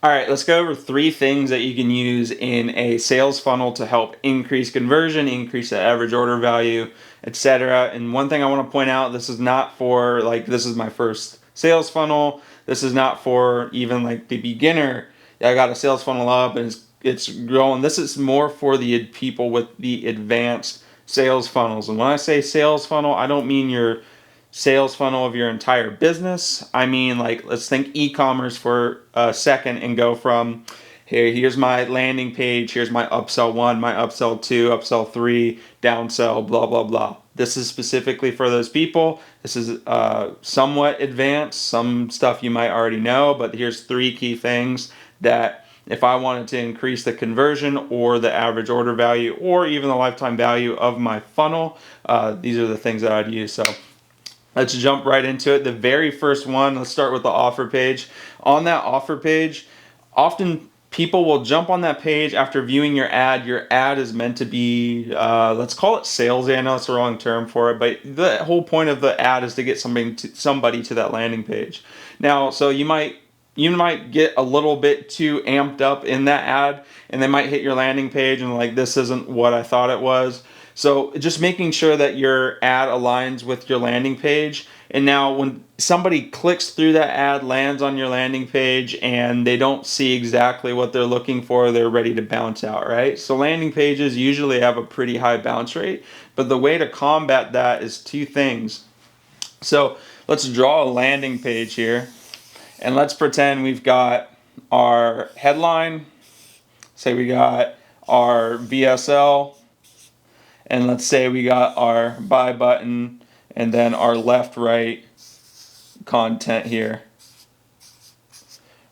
All right, let's go over 3 things that you can use in a sales funnel to help increase conversion, increase the average order value, etc. And one thing I want to point out, this is not for like, this is my first sales funnel. This is not for even like the beginner. I got a sales funnel up and it's growing. This is more for the people with the advanced sales funnels. And when I say sales funnel, I don't mean your sales funnel of your entire business. I mean, like, let's think e-commerce for a second and go from here's my landing page, here's my upsell 1, my upsell 2, upsell 3, downsell, blah, blah, blah. This is specifically for those people. This is somewhat advanced, some stuff you might already know, but here's 3 key things that if I wanted to increase the conversion or the average order value or even the lifetime value of my funnel, these are the things that I'd use. So let's jump right into it. The very first one, let's start with the offer page. On that offer page, often people will jump on that page after viewing your ad. Your ad is meant to be, let's call it salesy. I know it's the wrong term for it, but the whole point of the ad is to get somebody to that landing page. Now, so you might get a little bit too amped up in that ad, and they might hit your landing page and like, this isn't what I thought it was. So just making sure that your ad aligns with your landing page. And now when somebody clicks through that ad, lands on your landing page, and they don't see exactly what they're looking for, they're ready to bounce out, right? So landing pages usually have a pretty high bounce rate, but the way to combat that is 2 things. So let's draw a landing page here, and let's pretend we've got our headline, say we got our VSL, and let's say we got our buy button and then our left right content here.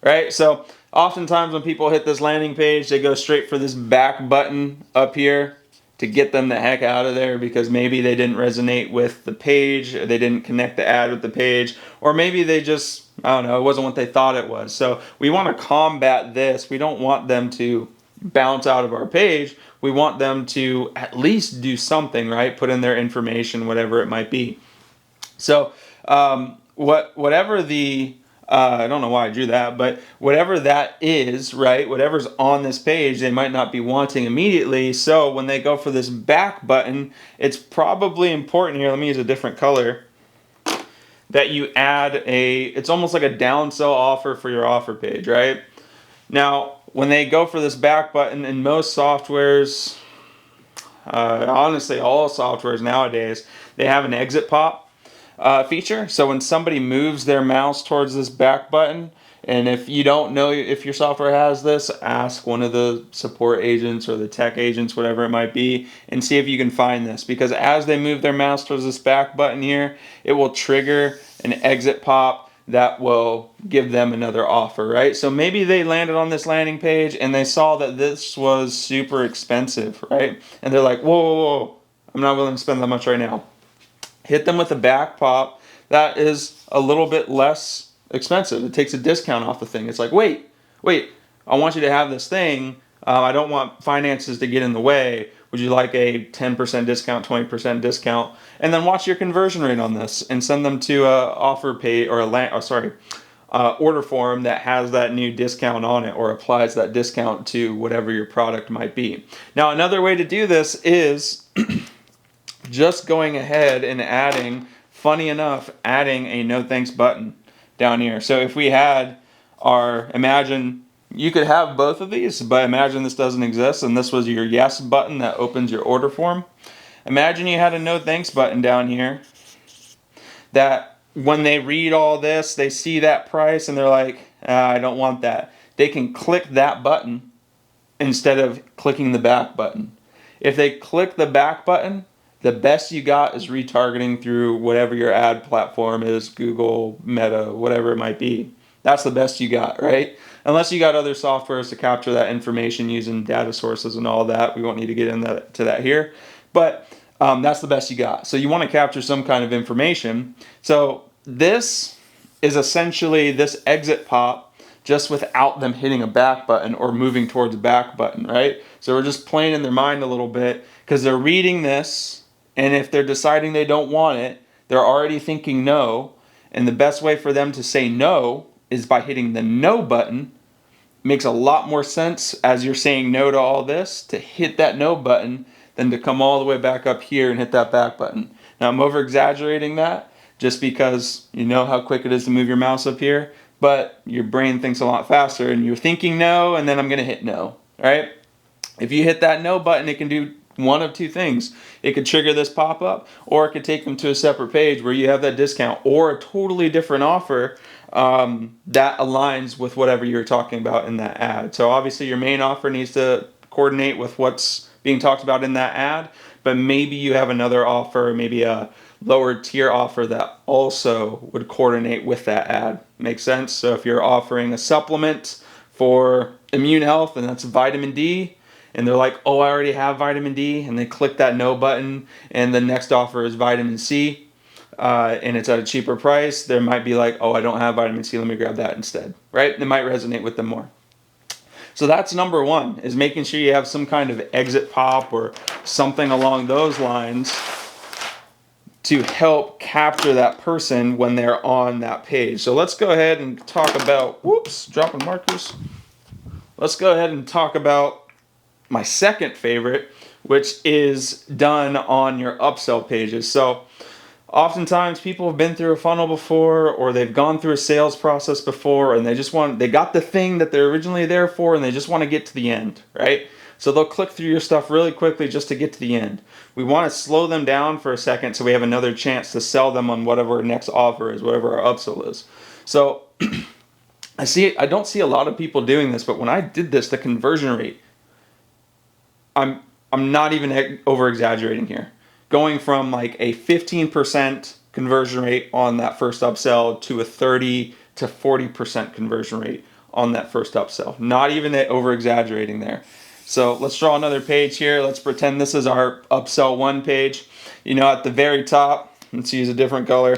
Right? So oftentimes when people hit this landing page, they go straight for this back button up here to get them the heck out of there, because maybe they didn't resonate with the page, or they didn't connect the ad with the page, or maybe they just, I don't know, it wasn't what they thought it was. So we want to combat this. We don't want them to bounce out of our page. We want them to at least do something, right? Put in their information, whatever it might be. So whatever the, I don't know why I drew that, but whatever that is, right? Whatever's on this page, they might not be wanting immediately. So when they go for this back button, it's probably important here. Let me use a different color. That you add it's almost like a downsell offer for your offer page, right? Now, when they go for this back button, in most softwares, honestly, all softwares nowadays, they have an exit pop feature. So when somebody moves their mouse towards this back button, and if you don't know if your software has this, ask one of the support agents or the tech agents, whatever it might be, and see if you can find this. Because as they move their mouse towards this back button here, it will trigger an exit pop that will give them another offer, right? So maybe they landed on this landing page and they saw that this was super expensive, right? And they're like, whoa, whoa, whoa, I'm not willing to spend that much right now. Hit them with a back pop that is a little bit less expensive. It takes a discount off the thing. It's like, wait, I want you to have this thing. I don't want finances to get in the way. Would you like a 10% discount, 20% discount? And then watch your conversion rate on this and send them to a offer pay or order form that has that new discount on it or applies that discount to whatever your product might be. Now, another way to do this is just going ahead and adding a no thanks button down here. So if we had imagine you could have both of these, but imagine this doesn't exist and this was your yes button that opens your order form. Imagine you had a no thanks button down here that when they read all this, they see that price and they're like, I don't want that. They can click that button instead of clicking the back button. If they click the back button, the best you got is retargeting through whatever your ad platform is, Google, Meta, whatever it might be. That's the best you got, right? Unless you got other softwares to capture that information using data sources and all that. We won't need to get into that here. But that's the best you got. So you want to capture some kind of information. So this is essentially this exit pop just without them hitting a back button or moving towards a back button, right? So we're just playing in their mind a little bit because they're reading this, and if they're deciding they don't want it, they're already thinking no. And the best way for them to say no is by hitting the no button makes a lot more sense as you're saying no to all this to hit that no button than to come all the way back up here and hit that back button. Now I'm over exaggerating that just because you know how quick it is to move your mouse up here, but your brain thinks a lot faster and you're thinking no and then I'm gonna hit no, right? If you hit that no button, it can do one of two things. It could trigger this pop-up, or it could take them to a separate page where you have that discount or a totally different offer that aligns with whatever you're talking about in that ad. So obviously your main offer needs to coordinate with what's being talked about in that ad, but maybe you have another offer, maybe a lower tier offer that also would coordinate with that ad. Makes sense? So if you're offering a supplement for immune health and that's vitamin D, and they're like, oh, I already have vitamin D, and they click that no button, and the next offer is vitamin C, and it's at a cheaper price, there might be like, oh, I don't have vitamin C, let me grab that instead, right? It might resonate with them more. So that's number one, is making sure you have some kind of exit pop or something along those lines to help capture that person when they're on that page. So let's go ahead and talk about, whoops, dropping markers. Let's go ahead and talk about my second favorite, which is done on your upsell pages. So oftentimes people have been through a funnel before, or they've gone through a sales process before, and they got the thing that they're originally there for, and they just want to get to the end, right? So they'll click through your stuff really quickly just to get to the end. We want to slow them down for a second so we have another chance to sell them on whatever our next offer is, whatever our upsell is. So I don't see a lot of people doing this, but when I did this, the conversion rate, I'm not even over exaggerating here. Going from like a 15% conversion rate on that first upsell to a 30 to 40% conversion rate on that first upsell. Not even over exaggerating there. So let's draw another page here. Let's pretend this is our upsell one page. You know, at the very top, let's use a different color.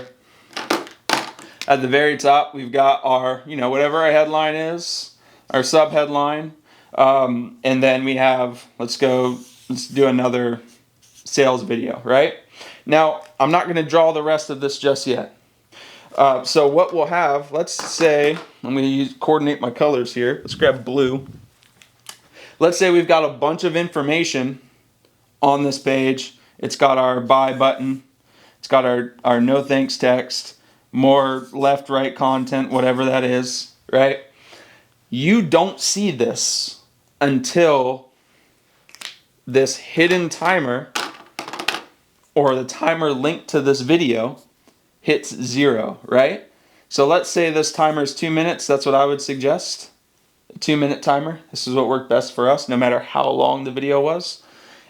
At the very top, we've got our, you know, whatever our headline is, our sub headline. And then we have, let's do another sales video, right? Now, I'm not going to draw the rest of this just yet. So what we'll have, let's say, I'm going to coordinate my colors here. Let's grab blue. Let's say we've got a bunch of information on this page. It's got our buy button. It's got our no thanks text, more left, right content, whatever that is, right? You don't see this until this hidden timer or the timer linked to this video hits 0, right? So let's say this timer is 2 minutes. That's what I would suggest. A 2-minute timer. This is what worked best for us, no matter how long the video was.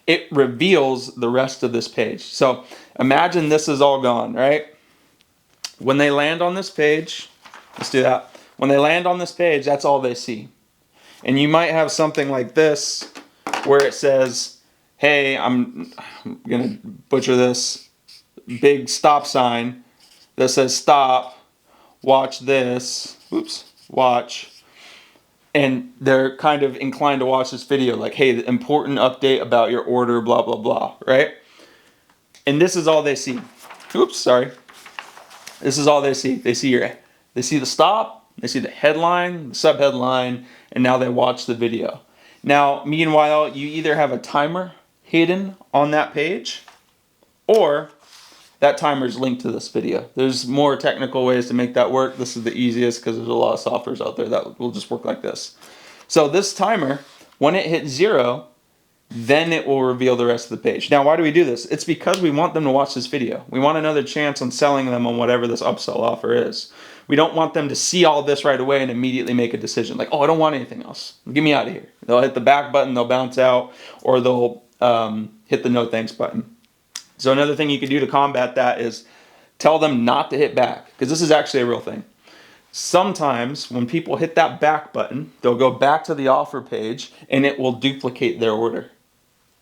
It reveals the rest of this page. So imagine this is all gone, right? When they land on this page, let's do that. When they land on this page, that's all they see. And you might have something like this where it says, hey, I'm going to butcher this, big stop sign that says stop, watch this, oops, watch. And they're kind of inclined to watch this video like, hey, the important update about your order, blah, blah, blah, right? And this is all they see. Oops, sorry. This is all they see. They see the stop, they see the headline, the subheadline, and now they watch the video. Now, meanwhile, you either have a timer hidden on that page, or that timer is linked to this video. There's more technical ways to make that work. This is the easiest because there's a lot of softwares out there that will just work like this. So this timer, when it hits 0, then it will reveal the rest of the page. Now, why do we do this? It's because we want them to watch this video. We want another chance on selling them on whatever this upsell offer is. We don't want them to see all this right away and immediately make a decision like, oh, I don't want anything else. Get me out of here. They'll hit the back button, they'll bounce out, or they'll hit the no thanks button. So another thing you can do to combat that is tell them not to hit back, because this is actually a real thing. Sometimes when people hit that back button, they'll go back to the offer page and it will duplicate their order.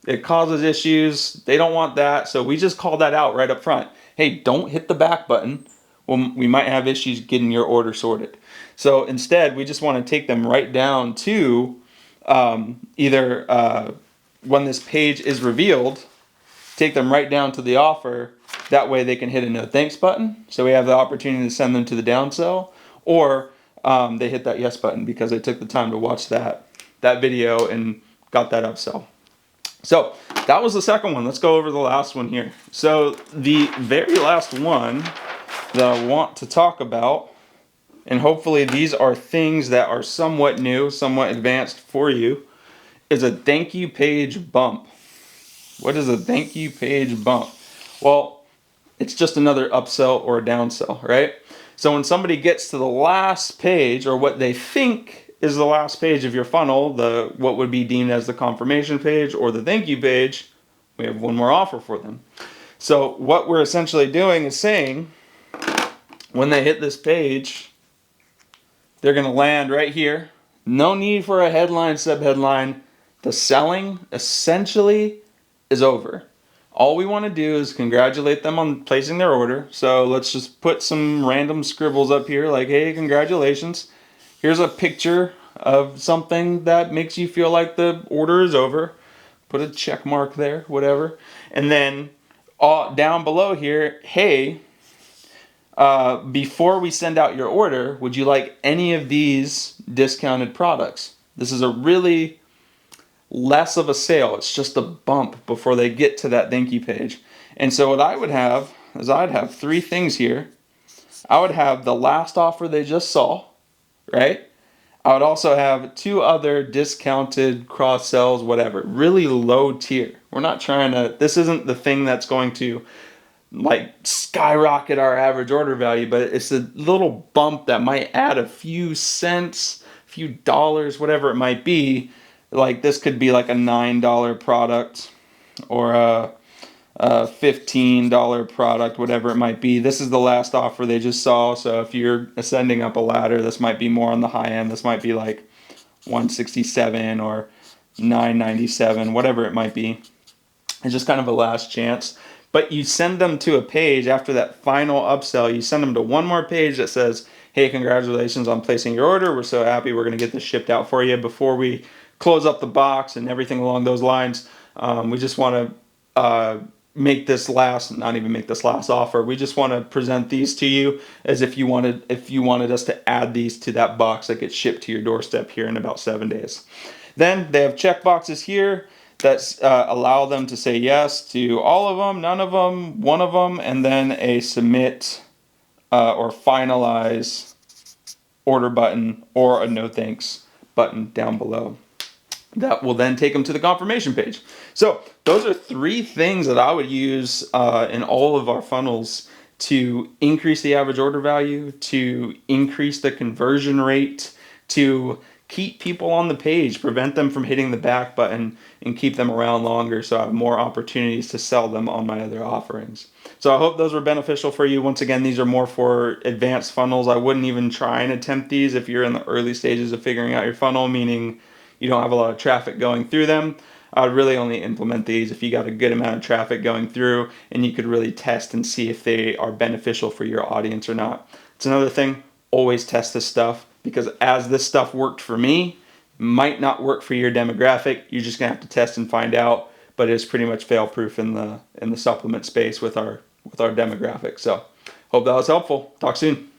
It causes issues. They don't want that. So we just call that out right up front. Hey, don't hit the back button. Well, we might have issues getting your order sorted. So instead, we just want to take them right down to either when this page is revealed, take them right down to the offer. That way they can hit a no thanks button. So we have the opportunity to send them to the downsell, or they hit that yes button because they took the time to watch that video and got that upsell. So that was the second one. Let's go over the last one here. So the very last one that I want to talk about, and hopefully these are things that are somewhat new, somewhat advanced for you, is a thank you page bump. What is a thank you page bump? Well, it's just another upsell or a downsell, right? So when somebody gets to the last page, or what they think is the last page of your funnel, what would be deemed as the confirmation page or the thank you page, we have one more offer for them. So what we're essentially doing is saying, when they hit this page, they're going to land right here. No need for a headline, subheadline. The selling essentially is over. All we want to do is congratulate them on placing their order. So let's just put some random scribbles up here like, hey, congratulations. Here's a picture of something that makes you feel like the order is over. Put a check mark there, whatever. And then down below here, hey, before we send out your order, would you like any of these discounted products? This is a really less of a sale. It's just a bump before they get to that thank you page. And so what I would have is I'd have three things here. I would have the last offer they just saw, right? I would also have two other discounted cross sells, whatever, really low tier. We're not trying to, this isn't the thing that's going to like skyrocket our average order value, but it's a little bump that might add a few cents, a few dollars, whatever it might be. Like this could be like a $9 product or a $15 product, whatever it might be. This is the last offer they just saw. So if you're ascending up a ladder, this might be more on the high end. This might be like $167 or $997, whatever it might be. It's just kind of a last chance. But you send them to a page after that final upsell. You send them to one more page that says, hey, congratulations on placing your order. We're so happy. We're going to get this shipped out for you before we close up the box and everything along those lines. We just want to make this last, not even make this last offer. We just want to present these to you as if you wanted us to add these to that box that gets shipped to your doorstep here in about 7 days. Then they have check boxes here that allow them to say yes to all of them, none of them, one of them, and then a submit or finalize order button or a no thanks button down below. That will then take them to the confirmation page. So those are three things that I would use in all of our funnels to increase the average order value, to increase the conversion rate, to keep people on the page, prevent them from hitting the back button, and keep them around longer so I have more opportunities to sell them on my other offerings. So I hope those were beneficial for you. Once again, these are more for advanced funnels. I wouldn't even try and attempt these if you're in the early stages of figuring out your funnel, meaning you don't have a lot of traffic going through them. I would really only implement these if you got a good amount of traffic going through and you could really test and see if they are beneficial for your audience or not. It's another thing, always test this stuff, because as this stuff worked for me, might not work for your demographic. You're just gonna have to test and find out, but it's pretty much fail-proof in the supplement space with our demographic. So hope that was helpful. Talk soon.